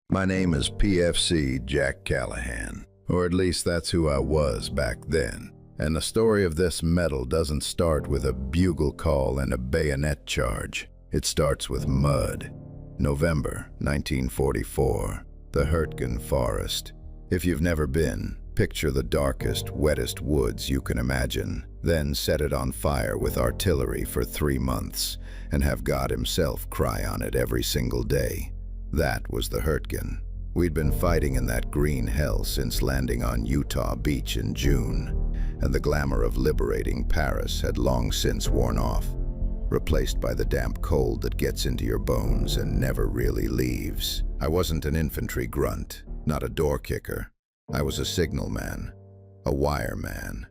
My name is PFC Jack Callahan, or at least that's who I was back then. And the story of this medal doesn't start with a bugle call and a bayonet charge. It starts with mud. November 1944, the Hürtgen Forest. If you've never been, picture the darkest, wettest woods you can imagine, then set it on fire with artillery for 3 months, and have God himself cry on it every single day. That was the Hürtgen. We'd been fighting in that green hell since landing on Utah Beach in June, and the glamour of liberating Paris had long since worn off, replaced by the damp cold that gets into your bones and never really leaves. I wasn't an infantry grunt, not a door kicker. I was a signalman, a wireman.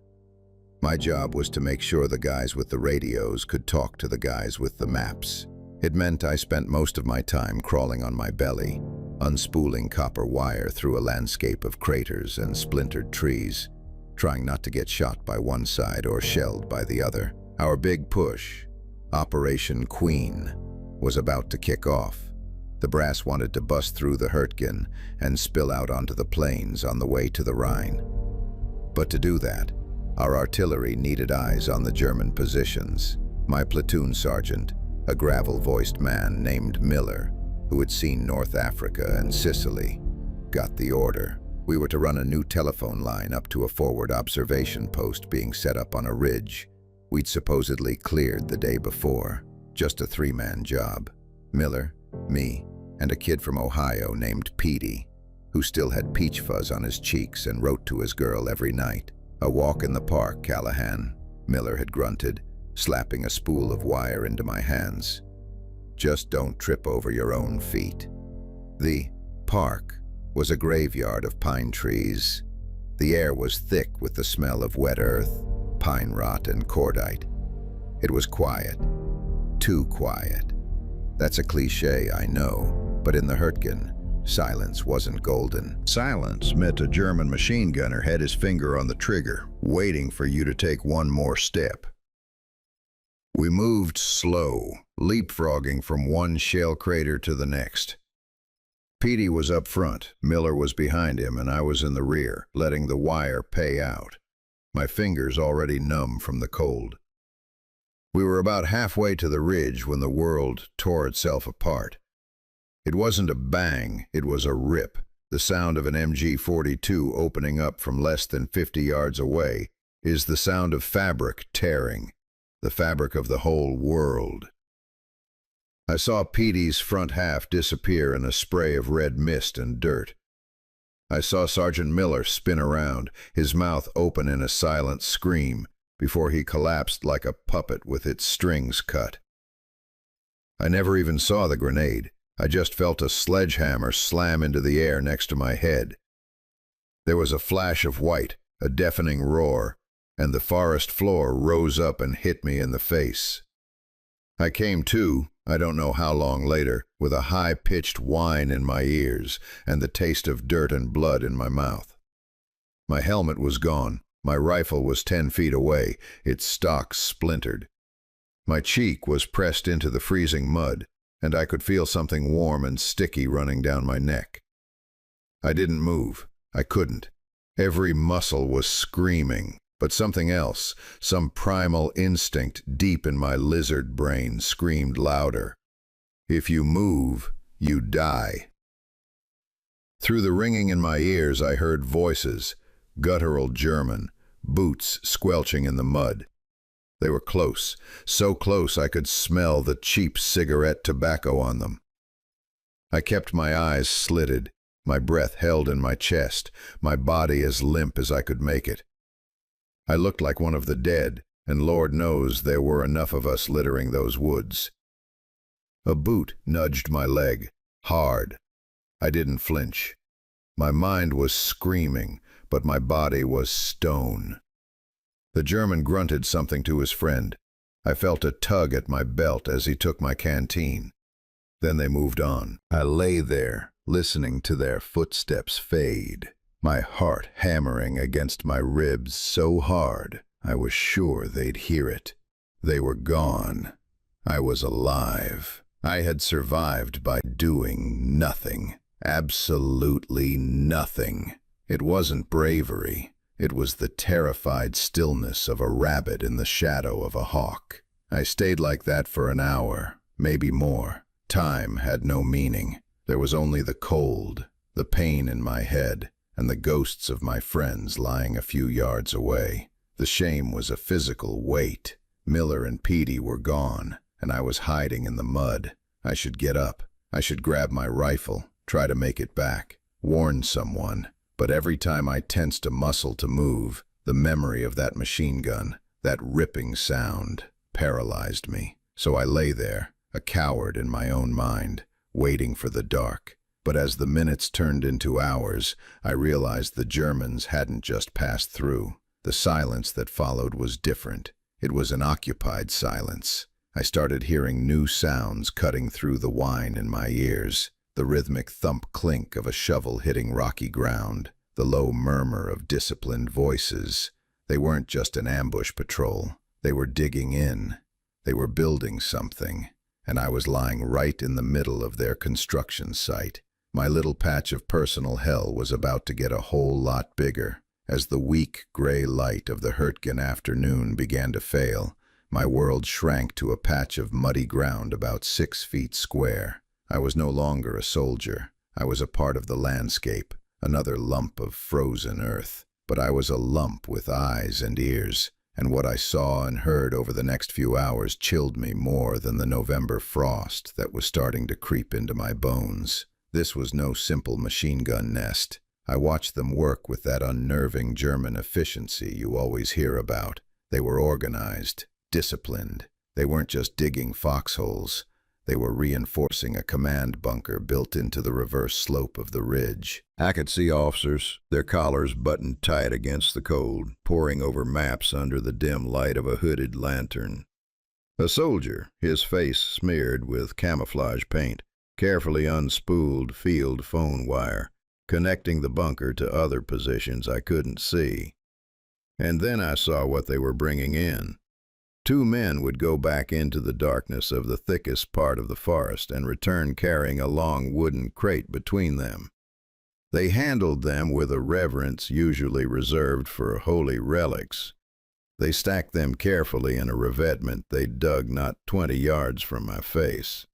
My job was to make sure the guys with the radios could talk to the guys with the maps. It meant I spent most of my time crawling on my belly, unspooling copper wire through a landscape of craters and splintered trees, trying not to get shot by one side or shelled by the other. Our big push, Operation Queen, was about to kick off. The brass wanted to bust through the Hürtgen and spill out onto the plains on the way to the Rhine. But to do that, our artillery needed eyes on the German positions. My platoon sergeant, a gravel-voiced man named Miller, who had seen North Africa and Sicily, got the order. We were to run a new telephone line up to a forward observation post being set up on a ridge we'd supposedly cleared the day before. Just a 3-man job. Miller, me, and a kid from Ohio named Petey, who still had peach fuzz on his cheeks and wrote to his girl every night. "A walk in the park, Callahan," Miller had grunted, slapping a spool of wire into my hands. "Just don't trip over your own feet." The park was a graveyard of pine trees. The air was thick with the smell of wet earth, pine rot, and cordite. It was quiet. Too quiet. That's a cliche, I know, but in the Hürtgen, silence wasn't golden. Silence meant a German machine gunner had his finger on the trigger, waiting for you to take one more step. We moved slow, leapfrogging from one shell crater to the next. Petey was up front, Miller was behind him, and I was in the rear, letting the wire pay out, my fingers already numb from the cold. We were about halfway to the ridge when the world tore itself apart. It wasn't a bang, it was a rip, the sound of an MG-42 opening up from less than 50 yards away is the sound of fabric tearing. The fabric of the whole world. I saw Petey's front half disappear in a spray of red mist and dirt. I saw Sergeant Miller spin around, his mouth open in a silent scream, before he collapsed like a puppet with its strings cut. I never even saw the grenade. I just felt a sledgehammer slam into the air next to my head. There was a flash of white, a deafening roar, and the forest floor rose up and hit me in the face. I came to, I don't know how long later, with a high-pitched whine in my ears and the taste of dirt and blood in my mouth. My helmet was gone. My rifle was 10 feet away, its stock splintered. My cheek was pressed into the freezing mud, and I could feel something warm and sticky running down my neck. I didn't move. I couldn't. Every muscle was screaming. But something else, some primal instinct deep in my lizard brain screamed louder. If you move, you die. Through the ringing in my ears I heard voices, guttural German, boots squelching in the mud. They were close, so close I could smell the cheap cigarette tobacco on them. I kept my eyes slitted, my breath held in my chest, my body as limp as I could make it. I looked like one of the dead, and Lord knows there were enough of us littering those woods. A boot nudged my leg, hard. I didn't flinch. My mind was screaming, but my body was stone. The German grunted something to his friend. I felt a tug at my belt as he took my canteen. Then they moved on. I lay there, listening to their footsteps fade, my heart hammering against my ribs so hard I was sure they'd hear it. They were gone. I was alive. I had survived by doing nothing. Absolutely nothing. It wasn't bravery. It was the terrified stillness of a rabbit in the shadow of a hawk. I stayed like that for an hour, maybe more. Time had no meaning. There was only the cold, the pain in my head, and the ghosts of my friends lying a few yards away. The shame was a physical weight. Miller and Petey were gone, and I was hiding in the mud. I should get up. I should grab my rifle, try to make it back, warn someone. But every time I tensed a muscle to move, the memory of that machine gun, that ripping sound, paralyzed me. So I lay there, a coward in my own mind, waiting for the dark. But as the minutes turned into hours, I realized the Germans hadn't just passed through. The silence that followed was different. It was an occupied silence. I started hearing new sounds cutting through the whine in my ears. The rhythmic thump-clink of a shovel hitting rocky ground, the low murmur of disciplined voices. They weren't just an ambush patrol. They were digging in. They were building something, and I was lying right in the middle of their construction site. My little patch of personal hell was about to get a whole lot bigger. As the weak, gray light of the Hürtgen afternoon began to fail, my world shrank to a patch of muddy ground about 6 feet square. I was no longer a soldier. I was a part of the landscape, another lump of frozen earth. But I was a lump with eyes and ears, and what I saw and heard over the next few hours chilled me more than the November frost that was starting to creep into my bones. This was no simple machine gun nest. I watched them work with that unnerving German efficiency you always hear about. They were organized, disciplined. They weren't just digging foxholes. They were reinforcing a command bunker built into the reverse slope of the ridge. I could see officers, their collars buttoned tight against the cold, poring over maps under the dim light of a hooded lantern. A soldier, his face smeared with camouflage paint, carefully unspooled field phone wire, connecting the bunker to other positions I couldn't see. And then I saw what they were bringing in. 2 men would go back into the darkness of the thickest part of the forest and return carrying a long wooden crate between them. They handled them with a reverence usually reserved for holy relics. They stacked them carefully in a revetment they dug not 20 yards from my face.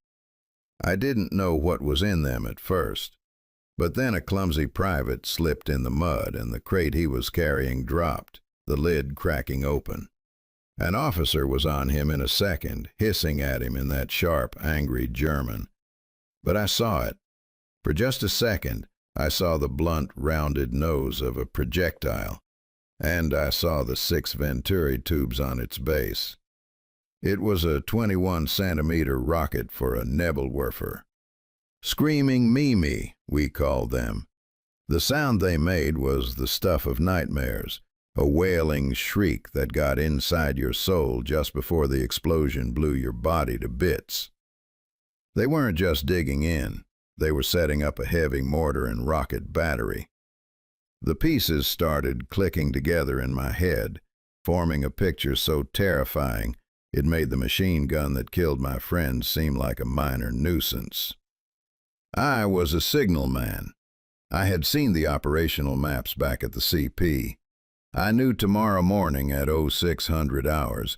I didn't know what was in them at first, but then a clumsy private slipped in the mud and the crate he was carrying dropped, the lid cracking open. An officer was on him in a second, hissing at him in that sharp, angry German. But I saw it. For just a second, I saw the blunt, rounded nose of a projectile, and I saw the 6 Venturi tubes on its base. It was a 21-centimeter rocket for a Nebelwerfer. Screaming Mimi, we called them. The sound they made was the stuff of nightmares. A wailing shriek that got inside your soul just before the explosion blew your body to bits. They weren't just digging in. They were setting up a heavy mortar and rocket battery. The pieces started clicking together in my head, forming a picture so terrifying it made the machine gun that killed my friends seem like a minor nuisance. I was a signalman. I had seen the operational maps back at the CP. I knew tomorrow morning at 0600 hours,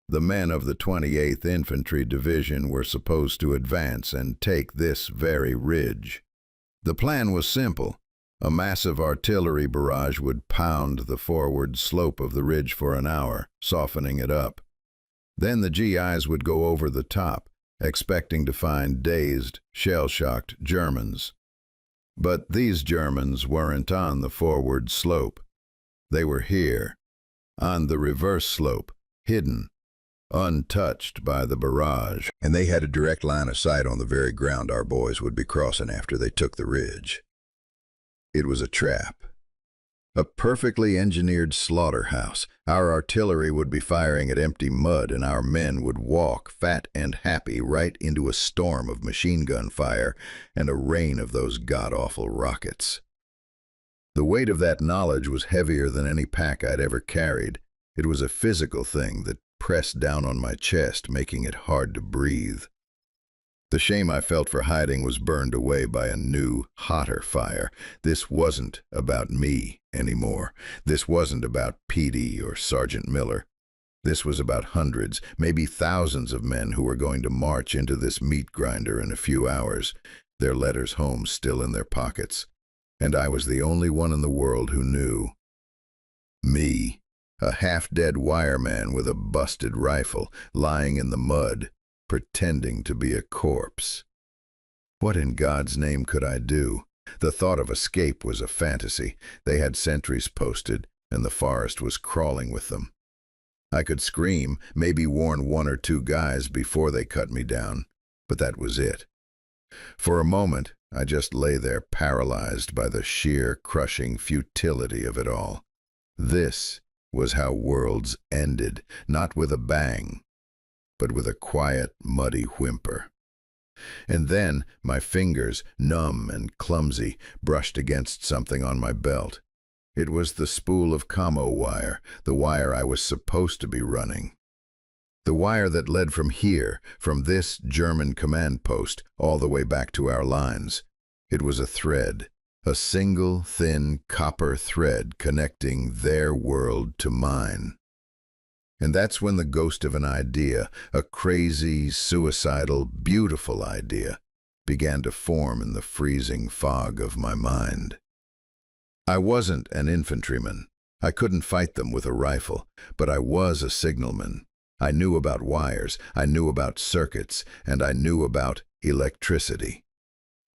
the men of the 28th Infantry Division were supposed to advance and take this very ridge. The plan was simple. A massive artillery barrage would pound the forward slope of the ridge for an hour, softening it up. Then the GIs would go over the top, expecting to find dazed, shell-shocked Germans. But these Germans weren't on the forward slope. They were here, on the reverse slope, hidden, untouched by the barrage. And they had a direct line of sight on the very ground our boys would be crossing after they took the ridge. It was a trap. A perfectly engineered slaughterhouse. Our artillery would be firing at empty mud, and our men would walk, fat and happy, right into a storm of machine gun fire and a rain of those god-awful rockets. The weight of that knowledge was heavier than any pack I'd ever carried. It was a physical thing that pressed down on my chest, making it hard to breathe. The shame I felt for hiding was burned away by a new, hotter fire. This wasn't about me anymore. This wasn't about Petey or Sergeant Miller. This was about hundreds, maybe thousands of men who were going to march into this meat grinder in a few hours, their letters home still in their pockets. And I was the only one in the world who knew. Me, a half-dead wireman with a busted rifle, lying in the mud, pretending to be a corpse. What in God's name could I do? The thought of escape was a fantasy. They had sentries posted, and the forest was crawling with them. I could scream, maybe warn one or two guys before they cut me down, but that was it. For a moment, I just lay there paralyzed by the sheer, crushing futility of it all. This was how worlds ended, not with a bang, but with a quiet, muddy whimper. And then my fingers, numb and clumsy, brushed against something on my belt. It was the spool of commo wire, the wire I was supposed to be running. The wire that led from here, from this German command post, all the way back to our lines. It was a thread, a single, thin copper thread connecting their world to mine. And that's when the ghost of an idea, a crazy, suicidal, beautiful idea, began to form in the freezing fog of my mind. I wasn't an infantryman. I couldn't fight them with a rifle, but I was a signalman. I knew about wires, I knew about circuits, and I knew about electricity.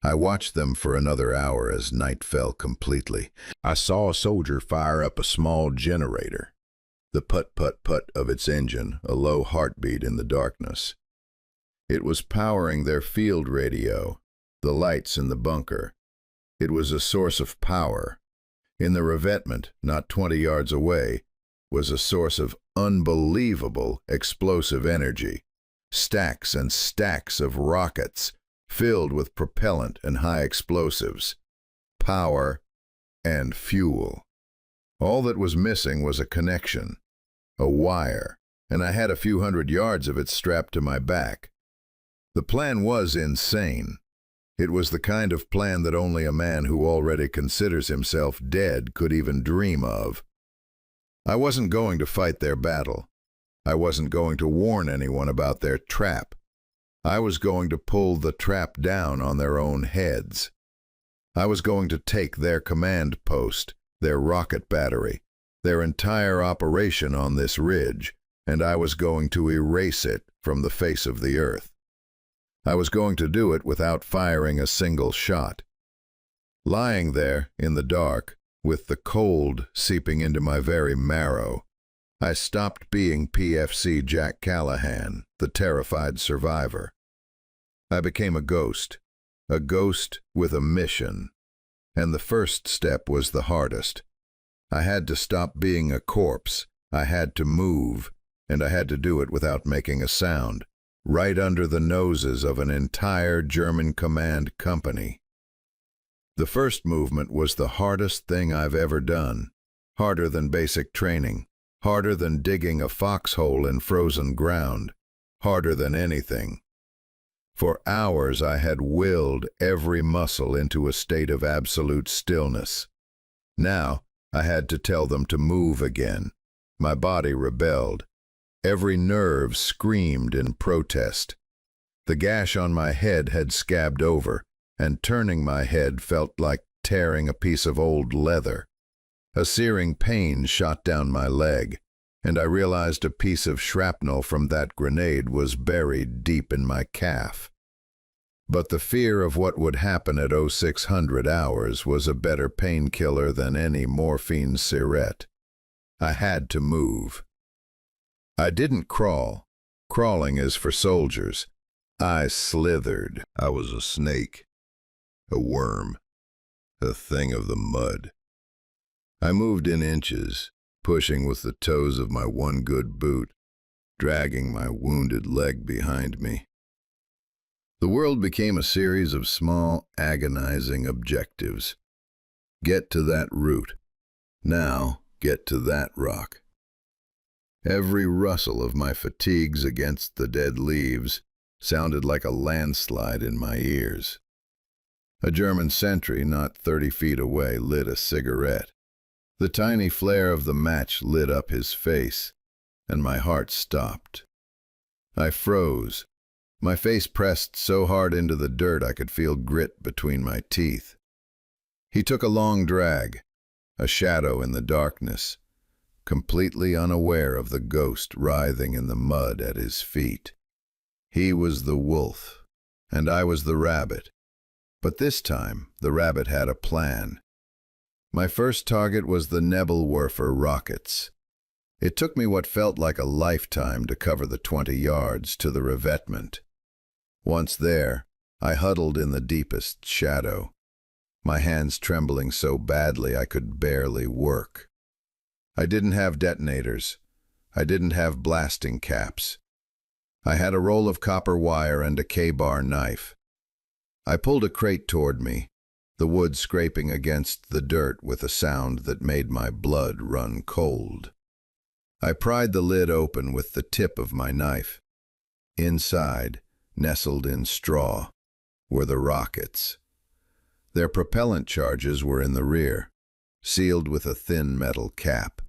I watched them for another hour as night fell completely. I saw a soldier fire up a small generator. The put-put-put of its engine, a low heartbeat in the darkness. It was powering their field radio, the lights in the bunker. It was a source of power. In the revetment, not 20 yards away, was a source of unbelievable explosive energy. Stacks and stacks of rockets, filled with propellant and high explosives. Power and fuel. All that was missing was a connection, a wire, and I had a few hundred yards of it strapped to my back. The plan was insane. It was the kind of plan that only a man who already considers himself dead could even dream of. I wasn't going to fight their battle. I wasn't going to warn anyone about their trap. I was going to pull the trap down on their own heads. I was going to take their command post, their rocket battery, their entire operation on this ridge, and I was going to erase it from the face of the earth. I was going to do it without firing a single shot. Lying there in the dark, with the cold seeping into my very marrow, I stopped being PFC Jack Callahan, the terrified survivor. I became a ghost with a mission. And the first step was the hardest. I had to stop being a corpse. I had to move, and I had to do it without making a sound, right under the noses of an entire German command company. The first movement was the hardest thing I've ever done, harder than basic training, harder than digging a foxhole in frozen ground, harder than anything. For hours I had willed every muscle into a state of absolute stillness. Now I had to tell them to move again. My body rebelled. Every nerve screamed in protest. The gash on my head had scabbed over, and turning my head felt like tearing a piece of old leather. A searing pain shot down my leg, and I realized a piece of shrapnel from that grenade was buried deep in my calf. But the fear of what would happen at 0600 hours was a better painkiller than any morphine cigarette. I had to move. I didn't crawl. Crawling is for soldiers. I slithered. I was a snake, a worm, a thing of the mud. I moved in inches, pushing with the toes of my one good boot, dragging my wounded leg behind me. The world became a series of small, agonizing objectives. Get to that root. Now, get to that rock. Every rustle of my fatigues against the dead leaves sounded like a landslide in my ears. A German sentry not 30 feet away lit a cigarette. The tiny flare of the match lit up his face, and my heart stopped. I froze, my face pressed so hard into the dirt I could feel grit between my teeth. He took a long drag, a shadow in the darkness, completely unaware of the ghost writhing in the mud at his feet. He was the wolf, and I was the rabbit. But this time, the rabbit had a plan. My first target was the Nebelwerfer rockets. It took me what felt like a lifetime to cover the 20 yards to the revetment. Once there, I huddled in the deepest shadow, my hands trembling so badly I could barely work. I didn't have detonators. I didn't have blasting caps. I had a roll of copper wire and a K-bar knife. I pulled a crate toward me, the wood scraping against the dirt with a sound that made my blood run cold. I pried the lid open with the tip of my knife. Inside, nestled in straw, were the rockets. Their propellant charges were in the rear, sealed with a thin metal cap.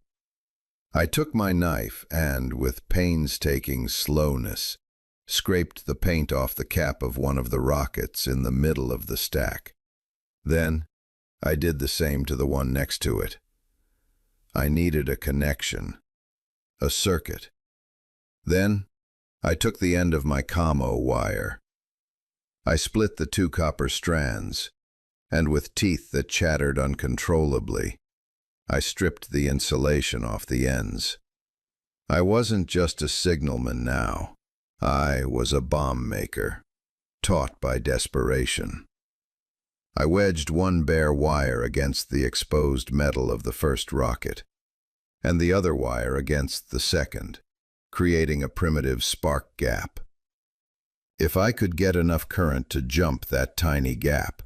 I took my knife and, with painstaking slowness, scraped the paint off the cap of one of the rockets in the middle of the stack. Then, I did the same to the one next to it. I needed a connection, a circuit. Then, I took the end of my commo wire. I split the 2 copper strands, and with teeth that chattered uncontrollably, I stripped the insulation off the ends. I wasn't just a signalman now. I was a bomb maker, taught by desperation. I wedged one bare wire against the exposed metal of the first rocket, and the other wire against the second, creating a primitive spark gap. If I could get enough current to jump that tiny gap,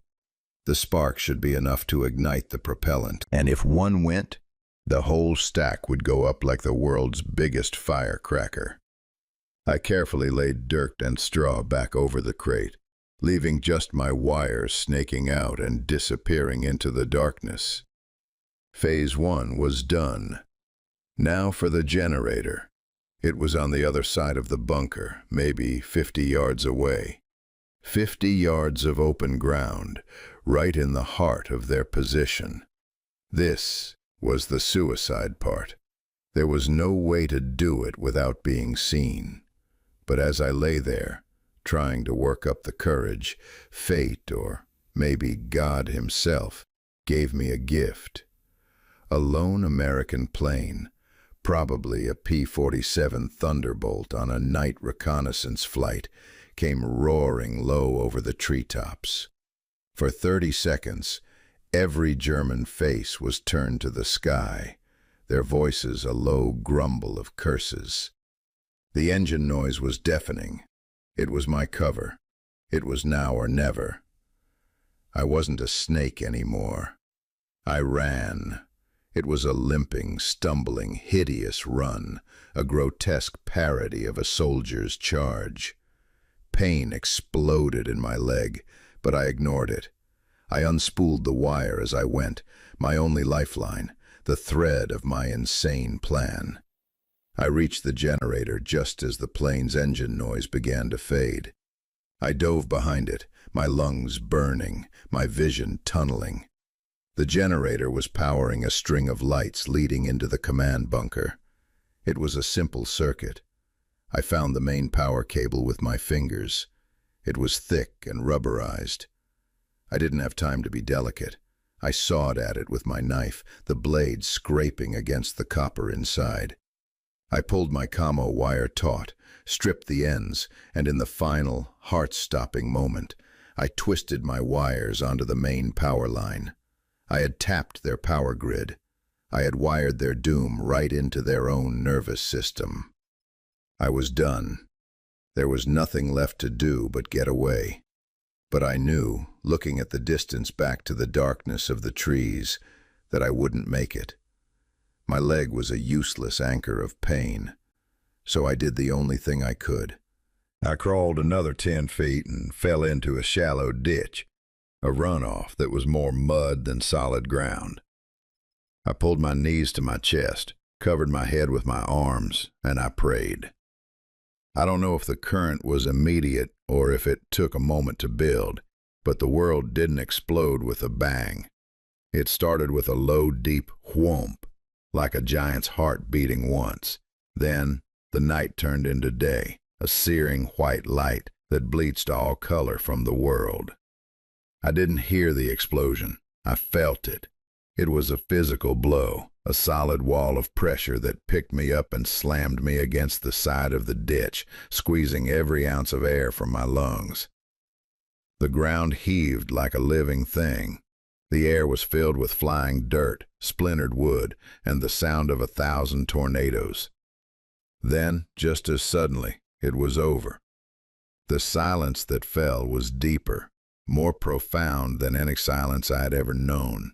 the spark should be enough to ignite the propellant. And if one went, the whole stack would go up like the world's biggest firecracker. I carefully laid dirt and straw back over the crate, leaving just my wires snaking out and disappearing into the darkness. Phase 1 was done. Now for the generator. It was on the other side of the bunker, maybe 50 yards away. 50 yards of open ground, right in the heart of their position. This was the suicide part. There was no way to do it without being seen. But as I lay there, trying to work up the courage, fate, or maybe God himself, gave me a gift. A lone American plane, probably a P-47 Thunderbolt on a night reconnaissance flight, came roaring low over the treetops. For 30 seconds, every German face was turned to the sky, their voices a low grumble of curses. The engine noise was deafening. It was my cover. It was now or never. I wasn't a snake anymore. I ran. It was a limping, stumbling, hideous run, a grotesque parody of a soldier's charge. Pain exploded in my leg, but I ignored it. I unspooled the wire as I went, my only lifeline, the thread of my insane plan. I reached the generator just as the plane's engine noise began to fade. I dove behind it, my lungs burning, my vision tunneling. The generator was powering a string of lights leading into the command bunker. It was a simple circuit. I found the main power cable with my fingers. It was thick and rubberized. I didn't have time to be delicate. I sawed at it with my knife, the blade scraping against the copper inside. I pulled my commo wire taut, stripped the ends, and in the final, heart-stopping moment, I twisted my wires onto the main power line. I had tapped their power grid. I had wired their doom right into their own nervous system. I was done. There was nothing left to do but get away. But I knew, looking at the distance back to the darkness of the trees, that I wouldn't make it. My leg was a useless anchor of pain, so I did the only thing I could. I crawled another 10 feet and fell into a shallow ditch, a runoff that was more mud than solid ground. I pulled my knees to my chest, covered my head with my arms, and I prayed. I don't know if the current was immediate or if it took a moment to build, but the world didn't explode with a bang. It started with a low, deep whoomp, like a giant's heart beating once. Then the night turned into day, a searing white light that bleached all color from the world. I didn't hear the explosion. I felt it. It was a physical blow, a solid wall of pressure that picked me up and slammed me against the side of the ditch, squeezing every ounce of air from my lungs. The ground heaved like a living thing. The air was filled with flying dirt, splintered wood, and the sound of 1,000 tornadoes. Then, just as suddenly, it was over. The silence that fell was deeper, more profound than any silence I had ever known.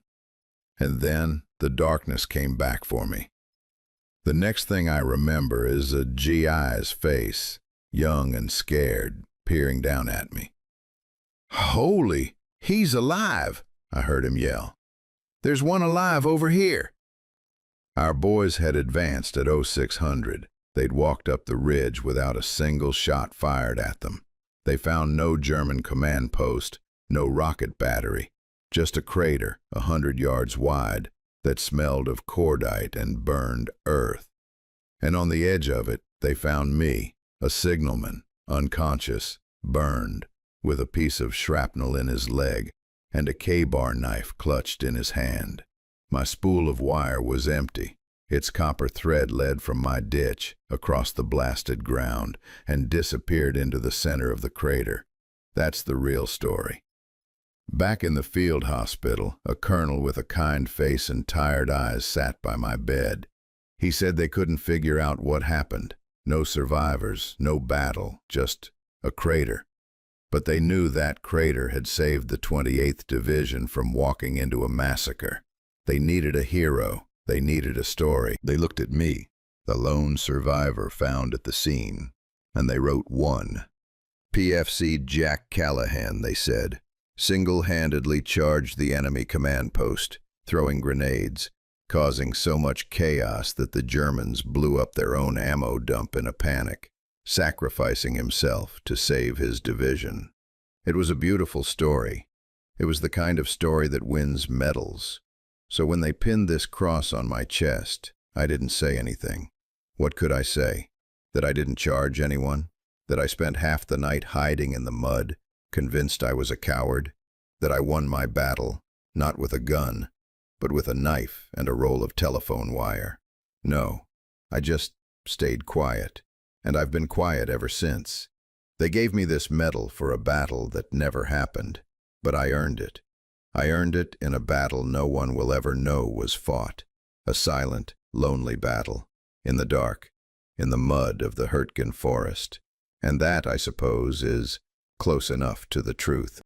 And then the darkness came back for me. The next thing I remember is a GI's face, young and scared, peering down at me. "Holy, he's alive!" I heard him yell. "There's one alive over here." Our boys had advanced at 0600. They'd walked up the ridge without a single shot fired at them. They found no German command post, no rocket battery, just a crater 100 yards wide that smelled of cordite and burned earth. And on the edge of it, they found me, a signalman, unconscious, burned, with a piece of shrapnel in his leg and a K-bar knife clutched in his hand. My spool of wire was empty. Its copper thread led from my ditch across the blasted ground and disappeared into the center of the crater. That's the real story. Back in the field hospital, a colonel with a kind face and tired eyes sat by my bed. He said they couldn't figure out what happened. No survivors, no battle, just a crater. But they knew that crater had saved the 28th Division from walking into a massacre. They needed a hero. They needed a story. They looked at me, the lone survivor found at the scene, and they wrote one. PFC Jack Callahan, they said, single-handedly charged the enemy command post, throwing grenades, causing so much chaos that the Germans blew up their own ammo dump in a panic, sacrificing himself to save his division. It was a beautiful story. It was the kind of story that wins medals. So when they pinned this cross on my chest, I didn't say anything. What could I say? That I didn't charge anyone? That I spent half the night hiding in the mud, convinced I was a coward? That I won my battle, not with a gun, but with a knife and a roll of telephone wire? No, I just stayed quiet, and I've been quiet ever since. They gave me this medal for a battle that never happened, but I earned it. I earned it in a battle no one will ever know was fought, a silent, lonely battle, in the dark, in the mud of the Hürtgen Forest. And that, I suppose, is close enough to the truth.